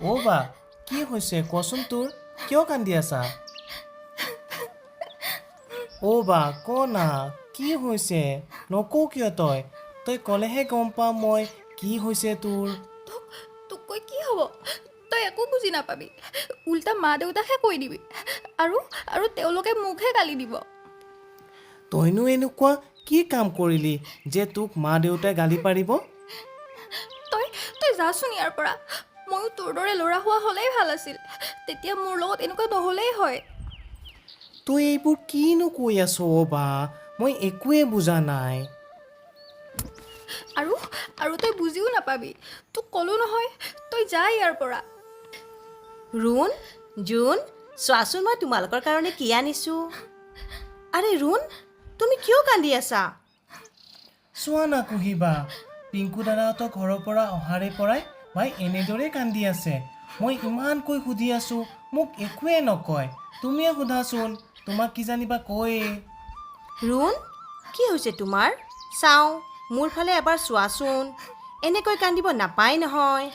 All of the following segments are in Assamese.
অ' বা কি হৈছে কচোন তোৰ কিয় কান্দি আছা অ' বা ক না কি হৈছে নকওঁ কিয় তই ক'লেহে গম পাম মই কি হৈছে তোৰ তোক কৈ কি হ'ব তই একো বুজি নাপাবি উল্টা মা দেউতাকহে কৈ দিবি আৰু আৰু তেওঁলোকে মোকহে গালি দিব তইনো এনেকুৱা কি কাম কৰিলি যে তোক মা দেউতাই গালি পাৰিব তই তই যাচোন ইয়াৰ পৰা ময়ো তোৰ দৰে ল'ৰা হোৱা হ'লেই ভাল আছিল তেতিয়া মোৰ লগত এনেকুৱা নহ'লেই হয় তই এইবোৰ কিনো কৈ আছ অ' বা মই একোৱে বুজা নাই আৰু তই বুজিও নাপাবি তোক ক'লো নহয় তই যা ইয়াৰ পৰা ৰুণ জোন চোৱাচোন মই তোমালোকৰ কাৰণে কি আনিছোঁ আৰে ৰুণ তুমি কিয় কান্দি আছা চোৱা না কুহিবা পিংকু দাদাহঁতৰ ঘৰৰ পৰা অহাৰে পৰাই ভাই এনেদৰে কান্দি আছে মই ইমানকৈ সুধি আছোঁ মোক একোৱে নকয় তুমিয়ে সোধাচোন তোমাক কি জানিবা কয়ে ৰুণ কি হৈছে তোমাৰ চাওঁ মোৰ ফালে এবাৰ চোৱাচোন এনেকৈ কান্দিব নাপায় নহয়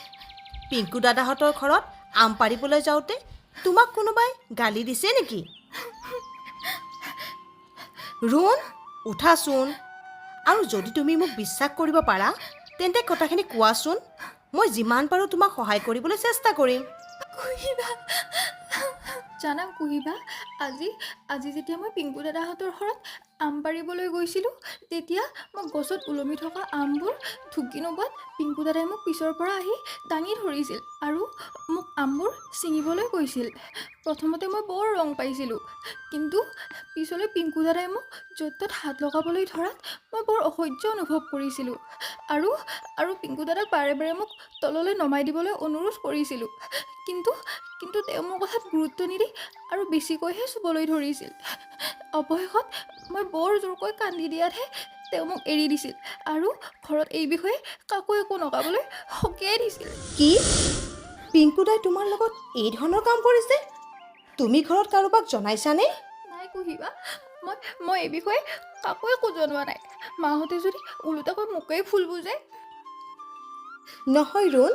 পিংকু দাদাহঁতৰ ঘৰত আম পাৰিবলৈ যাওঁতে তোমাক কোনোবাই গালি দিছে নেকি ৰুণ উঠাচোন আৰু যদি তুমি মোক বিশ্বাস কৰিব পাৰা তেন্তে কথাখিনি কোৱাচোন মই যিমান পাৰোঁ তোমাক সহায় কৰিবলৈ চেষ্টা কৰিম কুহিবা জানা কুহিবা আজি যেতিয়া মই পিংকু দাদাহঁতৰ ঘৰত আম পাৰিবলৈ গৈছিলোঁ তেতিয়া মই গছত ওলমি থকা আমবোৰ ঢুকি নোপোৱাত পিংকু দাদাই মোক পিছৰ পৰা আহি দাঙি ধৰিছিল আৰু মোক আমবোৰ ছিঙিবলৈ কৈছিল প্ৰথমতে মই বৰ ৰং পাইছিলোঁ কিন্তু পিছলৈ পিংকু দাদাই মোক য'ত ত'ত হাত লগাবলৈ ধৰাত মই বৰ অসহ্য অনুভৱ কৰিছিলোঁ আৰু পিংকু দাদাক বাৰে বাৰে মোক তললৈ নমাই দিবলৈ অনুৰোধ কৰিছিলোঁ কিন্তু তেওঁ মোৰ কথাত গুৰুত্ব নিদি আৰু বেছিকৈহে চুবলৈ ধৰিছিল অৱশেষত মই বৰ জোৰকৈ কান্দি দিয়াতহে তেওঁ মোক এৰি দিছিল আৰু ঘৰত এই বিষয়ে কাকো একো নক'বলৈ সকীয়াই দিছিল কি পিংকুদাই তোমাৰ লগত এই ধৰণৰ কাম কৰিছে তুমি ঘৰত কাৰোবাক জনাইছানে নাই কুহিবা মই এই বিষয়ে কাকো একো জনোৱা নাই মাহঁতে যদি ওলোটাকৈ মোকেই ভুল বুজে নহয় ৰুণ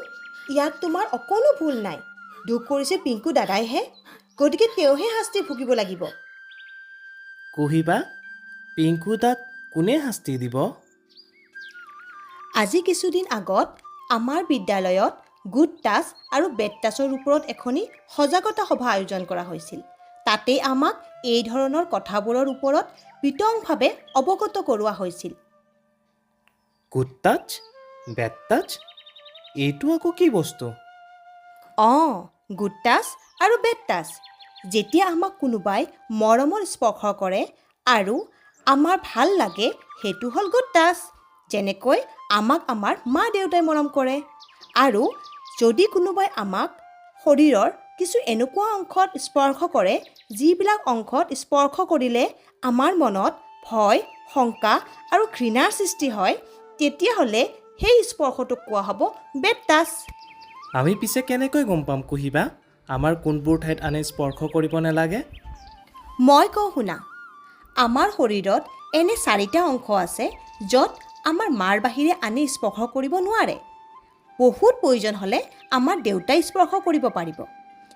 ইয়াত তোমাৰ অকণো ভুল নাই দুখ কৰিছে পিংকু দাদাইহে গতিকে তেওঁহে শাস্তি ভুগিব লাগিব কুহিবা পিংকু দাক কোনে শাস্তি দিব আজি কিছুদিন আগত আমাৰ বিদ্যালয়ত গুড টাচ আৰু বেড টাচৰ ওপৰত এখনি সজাগতা সভা আয়োজন কৰা হৈছিল তাতেই আমাক এই ধৰণৰ কথাবোৰৰ ওপৰত বিতংভাৱে অৱগত কৰোৱা হৈছিল গুড টাচ বেড টাচ এইটো আকৌ কি বস্তু অঁ গুড টাচ আৰু বেড টাচ যেতিয়া আমাক কোনোবাই মৰমৰ স্পৰ্শ কৰে আৰু আমাৰ ভাল লাগে সেইটো হ'ল গুড টাচ যেনেকৈ আমাক আমাৰ মা দেউতাই মৰম কৰে আৰু যদি কোনোবাই আমাক শৰীৰৰ কিছু এনেকুৱা অংশত স্পৰ্শ কৰে যিবিলাক অংশত স্পৰ্শ কৰিলে আমাৰ মনত ভয় শংকা আৰু ঘৃণাৰ সৃষ্টি হয় তেতিয়াহ'লে সেই স্পৰ্শটোক কোৱা হ'ব বেড টাচ আমি পিছে কেনেকৈ গম পাম কুহিবা আমাৰ কোনবোৰ ঠাইত আনে স্পৰ্শ কৰিব নালাগে মই কওঁ শুনা আমাৰ শৰীৰত এনে 4টা অংশ আছে য'ত আমাৰ মাৰ বাহিৰে আনে স্পৰ্শ কৰিব নোৱাৰে বহুত প্ৰয়োজন হ'লে আমাৰ দেউতাই স্পৰ্শ কৰিব পাৰিব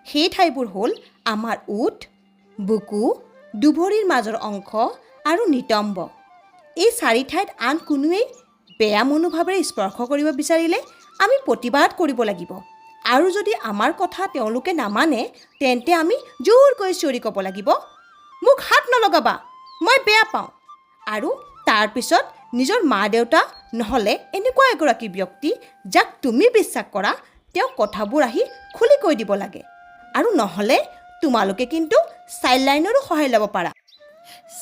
সেই ঠাইবোৰ হ'ল আমাৰ ওঠ বুকু দুভৰিৰ মাজৰ অংশ আৰু নিতম্ব এই 4 ঠাইত আন কোনোৱেই বেয়া মনোভাৱেৰে স্পৰ্শ কৰিব বিচাৰিলে আমি প্ৰতিবাদ কৰিব লাগিব আৰু যদি আমাৰ কথা তেওঁলোকে নামানে তেন্তে আমি জোৰকৈ চিঞৰি ক'ব লাগিব মোক হাত নলগাবা মই বেয়া পাওঁ আৰু তাৰপিছত নিজৰ মা দেউতা নহ'লে এনেকুৱা এগৰাকী ব্যক্তি যাক তুমি বিশ্বাস কৰা তেওঁ কথাবোৰ আহি খুলি কৈ দিব লাগে আৰু নহ'লে তোমালোকে কিন্তু চাইল্ড লাইনৰো সহায় ল'ব পাৰা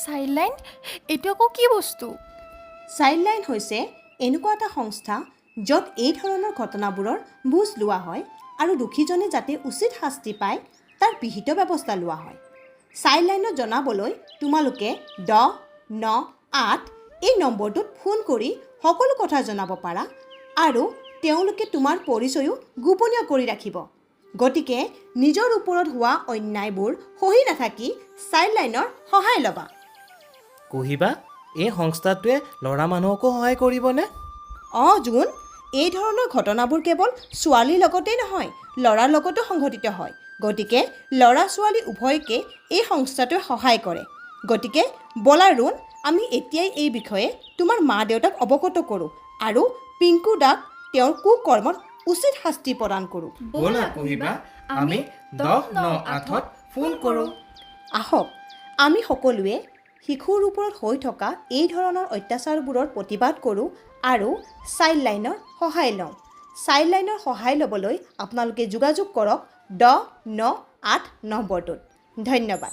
চাইল্ড লাইন এইটো আকৌ কি বস্তু চাইল্ড লাইন হৈছে এনেকুৱা এটা সংস্থা য'ত এই ধৰণৰ ঘটনাবোৰৰ বুজ লোৱা হয় আৰু দোষীজনে যাতে উচিত শাস্তি পায় তাৰ বিহিত ব্যৱস্থা লোৱা হয় চাইল্ড লাইনত জনাবলৈ তোমালোকে 1098 এই নম্বৰটোত ফোন কৰি সকলো কথা জনাব পাৰা আৰু তেওঁলোকে তোমাৰ পৰিচয়ো গোপনীয় কৰি ৰাখিব গতিকে নিজৰ ওপৰত হোৱা অন্যায়বোৰ সহি নাথাকি চাইল্ড লাইনৰ সহায় ল'বা কুহিবা এই সংস্থাটোৱে ল'ৰা মানুহকো সহায় কৰিবনে অঁ জোন এই ধৰণৰ ঘটনাবোৰ কেৱল ছোৱালীৰ লগতেই নহয় ল'ৰাৰ লগতো সংঘটিত হয়। গতিকে ল'ৰা ছোৱালী উভয়কে এই সংস্থাটোৱে সহায় কৰে। গতিকে ব'লা ৰুণ, আমি এতিয়াই এই বিষয়ে তোমাৰ মা দেউতাক অৱগত কৰোঁ আৰু পিংকু দাক তেওঁৰ কুকৰ্মত উচিত শাস্তি প্ৰদান কৰোঁ। ব'লা কুহিবা, আমি 1098ত ফোন কৰোঁ। আহক আমি সকলোৱে শিশুৰ ওপৰত হৈ থকা এই ধৰণৰ অত্যাচাৰবোৰৰ প্ৰতিবাদ কৰোঁ আৰু চাইল্ড লাইনৰ সহায় লওঁ। চাইল্ড লাইনৰ সহায় ল'বলৈ আপোনালোকে যোগাযোগ কৰক 1098 নম্বৰটোত। ধন্যবাদ।